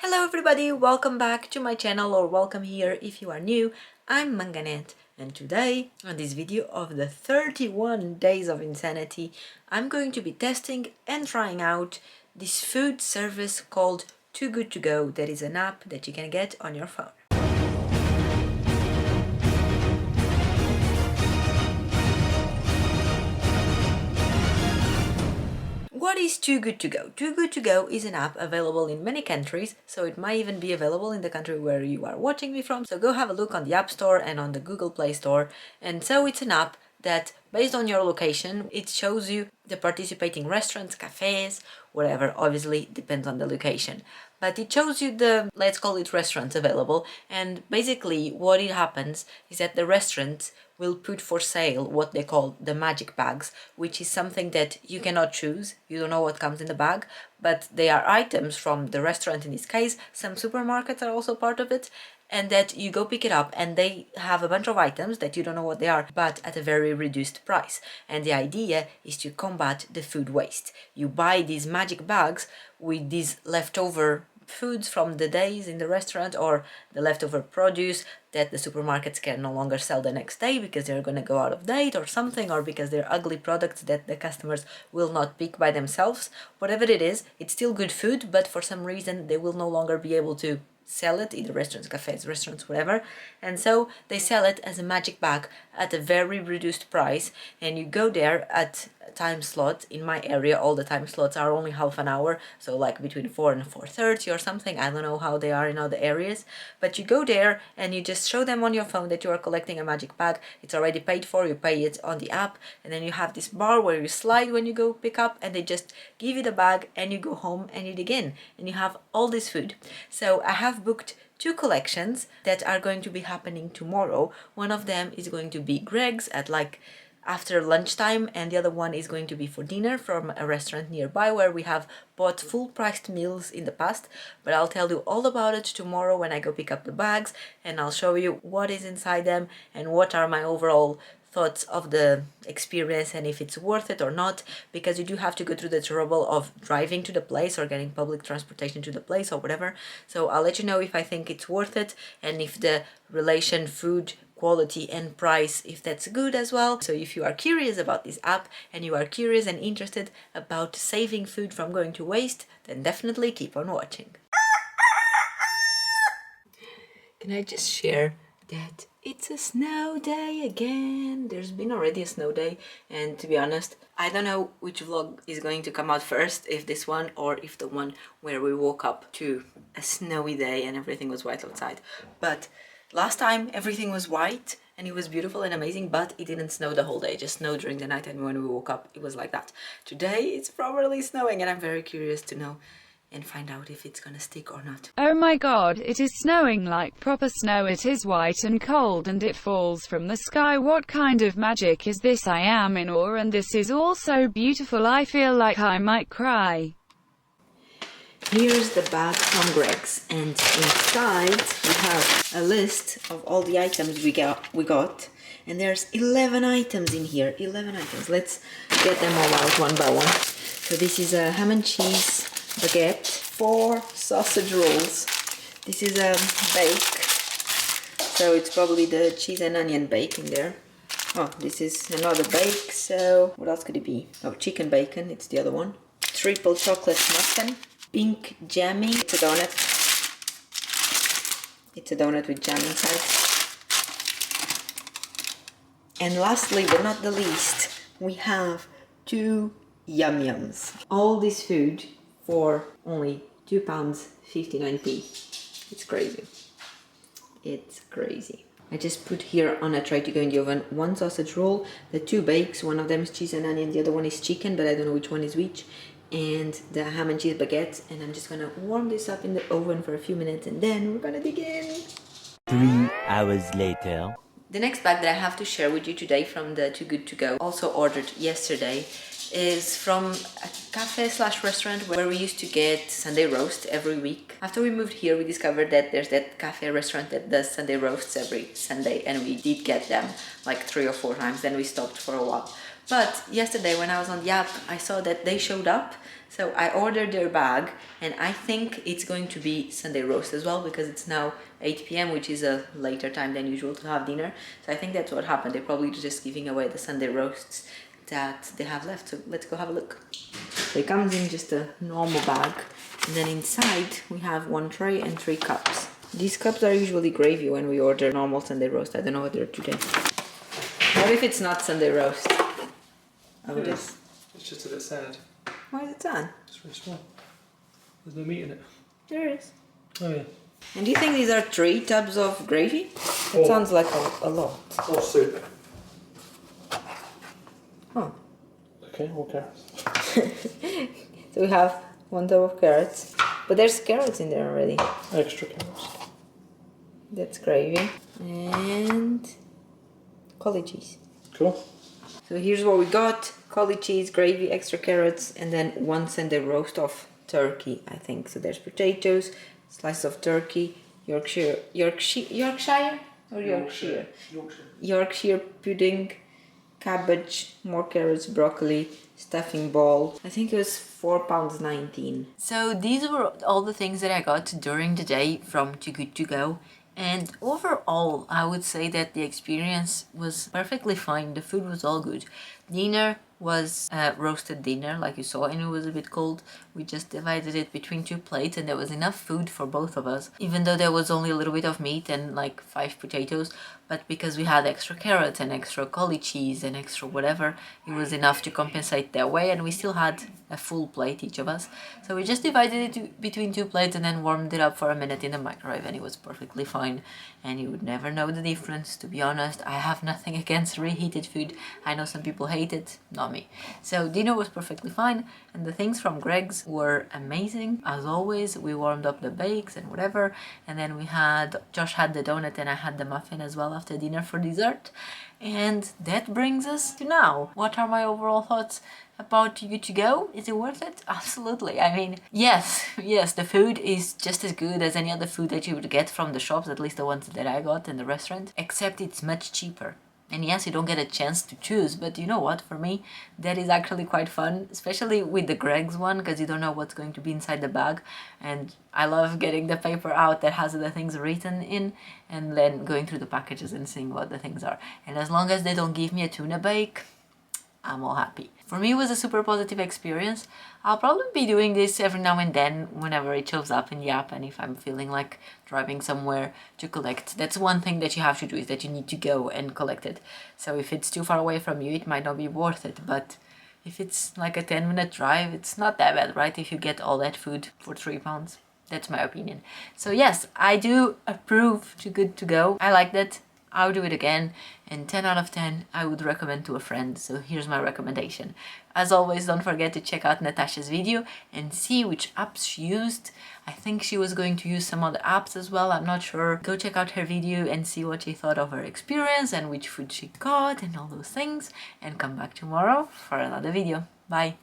Hello everybody, welcome back to my channel or welcome here if you are new. I'm Manganet and today on this video of the 31 days of insanity I'm going to be testing and trying out this food service called Too Good To Go. That is an app that you can get on your phone. What is Too Good To Go? Too Good To Go is an app available in many countries, so it might even be available in the country where you are watching me from. So go have a look on the App Store and on the Google Play Store. And so it's an app that, based on your location, it shows you the participating restaurants, cafes, whatever, obviously depends on the location. But it shows you the, let's call it restaurants available, and basically what it happens is that the restaurants will put for sale what they call the magic bags, which is something that you cannot choose. You don't know what comes in the bag, but they are items from the restaurant in this case. Some supermarkets are also part of it, and that you go pick it up and they have a bunch of items that you don't know what they are, but at a very reduced price. And the idea is to combat the food waste. You buy these magic bags with these leftover foods from the days in the restaurant or the leftover produce that the supermarkets can no longer sell the next day because they're going to go out of date or something, or because they're ugly products that the customers will not pick by themselves. Whatever it is, it's still good food, but for some reason they will no longer be able to sell it in the restaurants, cafes, restaurants, whatever, and so they sell it as a magic bag at a very reduced price. And you go there at time slots. In my area all the time slots are only half an hour, so like between 4 and 4:30 or something. I don't know how they are in other areas, but you go there and you just show them on your phone that you are collecting a magic bag. It's already paid for, you pay it on the app, and then you have this bar where you slide when you go pick up, and they just give you the bag and you go home and eat again, and you have all this food. So I have booked two collections that are going to be happening tomorrow. One of them is going to be Greg's at like after lunchtime, and the other one is going to be for dinner from a restaurant nearby where we have bought full-priced meals in the past. But I'll tell you all about it tomorrow when I go pick up the bags, and I'll show you what is inside them and what are my overall thoughts of the experience and if it's worth it or not, because you do have to go through the trouble of driving to the place or getting public transportation to the place or whatever. So I'll let you know if I think it's worth it and if the relation food quality and price, if that's good as well. So if you are curious about this app and you are curious and interested about saving food from going to waste, then definitely keep on watching. Can I just share that it's a snow day again? There's been already a snow day, and to be honest, I don't know which vlog is going to come out first, if this one or if the one where we woke up to a snowy day and everything was white outside. But last time everything was white and it was beautiful and amazing, but it didn't snow the whole day, it just snowed during the night, and when we woke up it was like that. Today it's probably snowing and I'm very curious to know and find out if it's gonna stick or not. Oh my god, it is snowing like proper snow. It is white and cold and it falls from the sky. What kind of magic is this? I am in awe, and this is all so beautiful. I feel like I might cry. Here's the bag from Greg's, and inside we have a list of all the items we got, and there's 11 items in here. 11 items. Let's get them all out one by one. So this is a ham and cheese baguette, 4 sausage rolls. This is a bake, so it's probably the cheese and onion bake in there. Oh, this is another bake, so what else could it be? Oh, chicken bacon, it's the other one. Triple chocolate muffin. Pink jammy, it's a donut. It's a donut with jam inside. And lastly, but not the least, we have 2 yum yums. All this food for only £2.59. It's crazy. It's crazy. I just put here on a tray to go in the oven 1 sausage roll, the 2 bakes, one of them is cheese and onion, the other one is chicken, but I don't know which one is which, and the ham and cheese baguette. And I'm just gonna warm this up in the oven for a few minutes and then we're gonna dig in. 3 hours later. The next bag that I have to share with you today from the Too Good To Go, also ordered yesterday, is from a cafe/restaurant where we used to get Sunday roast every week. After we moved here, we discovered that there's that cafe restaurant that does Sunday roasts every Sunday, and we did get them like 3 or 4 times, then we stopped for a while. But yesterday when I was on the app, I saw that they showed up. So I ordered their bag, and I think it's going to be Sunday roast as well, because it's now 8 p.m., which is a later time than usual to have dinner. So I think that's what happened. They're probably just giving away the Sunday roasts that they have left. So let's go have a look. So it comes in just a normal bag, and then inside we have 1 tray and 3 cups. These cups are usually gravy when we order normal Sunday roast. I don't know what they're today. What if it's not Sunday roast? It is. It's just a bit sad. Why is it sad? It's really small. There's no meat in it. There is. Oh yeah. And do you think these are 3 tubs of gravy? It sounds like a lot. Or soup. Oh. Okay, more carrots. So we have 1 tub of carrots. But there's carrots in there already. Extra carrots. That's gravy. And cauli cheese. Cool. So here's what we got. Cauli cheese, gravy, extra carrots, and then 1 Sunday roast of turkey, I think. So there's potatoes, slice of turkey, Yorkshire pudding, cabbage, more carrots, broccoli, stuffing ball. I think it was £4.19. So these were all the things that I got during the day from Too Good To Go. And overall, I would say that the experience was perfectly fine. The food was all good. Dinner was roasted dinner, like you saw, and it was a bit cold. We just divided it between 2 plates, and there was enough food for both of us, even though there was only a little bit of meat and like 5 potatoes. But because we had extra carrots and extra cauli cheese and extra whatever, it was enough to compensate that way, and we still had a full plate, each of us. So we just divided it between 2 plates and then warmed it up for a minute in the microwave, and it was perfectly fine. And you would never know the difference, to be honest. I have nothing against reheated food. I know some people hate it, not me. So dinner was perfectly fine, and the things from Greg's were amazing. As always, we warmed up the bakes and whatever, and then Josh had the donut and I had the muffin as well after dinner for dessert. And that brings us to now. What are my overall thoughts about Too Good To Go? Is it worth it? Absolutely. I mean, yes, the food is just as good as any other food that you would get from the shops, at least the ones that I got in the restaurant, except it's much cheaper. And yes, you don't get a chance to choose, but you know what, for me, that is actually quite fun, especially with the Greg's one, because you don't know what's going to be inside the bag. And I love getting the paper out that has the things written in, and then going through the packages and seeing what the things are. And as long as they don't give me a tuna bake, I'm all happy. For me, it was a super positive experience. I'll probably be doing this every now and then whenever it shows up in the app, and if I'm feeling like driving somewhere to collect. That's one thing that you have to do, is that you need to go and collect it. So if it's too far away from you, it might not be worth it, but if it's like a 10-minute drive, it's not that bad, right? If you get all that food for £3. That's my opinion. So yes, I do approve Too Good To Go. I like that. I'll do it again, and 10 out of 10 I would recommend to a friend. So here's my recommendation. As always, don't forget to check out Natasha's video and see which apps she used. I think she was going to use some other apps as well, I'm not sure. Go check out her video and see what she thought of her experience and which food she got and all those things, and come back tomorrow for another video. Bye!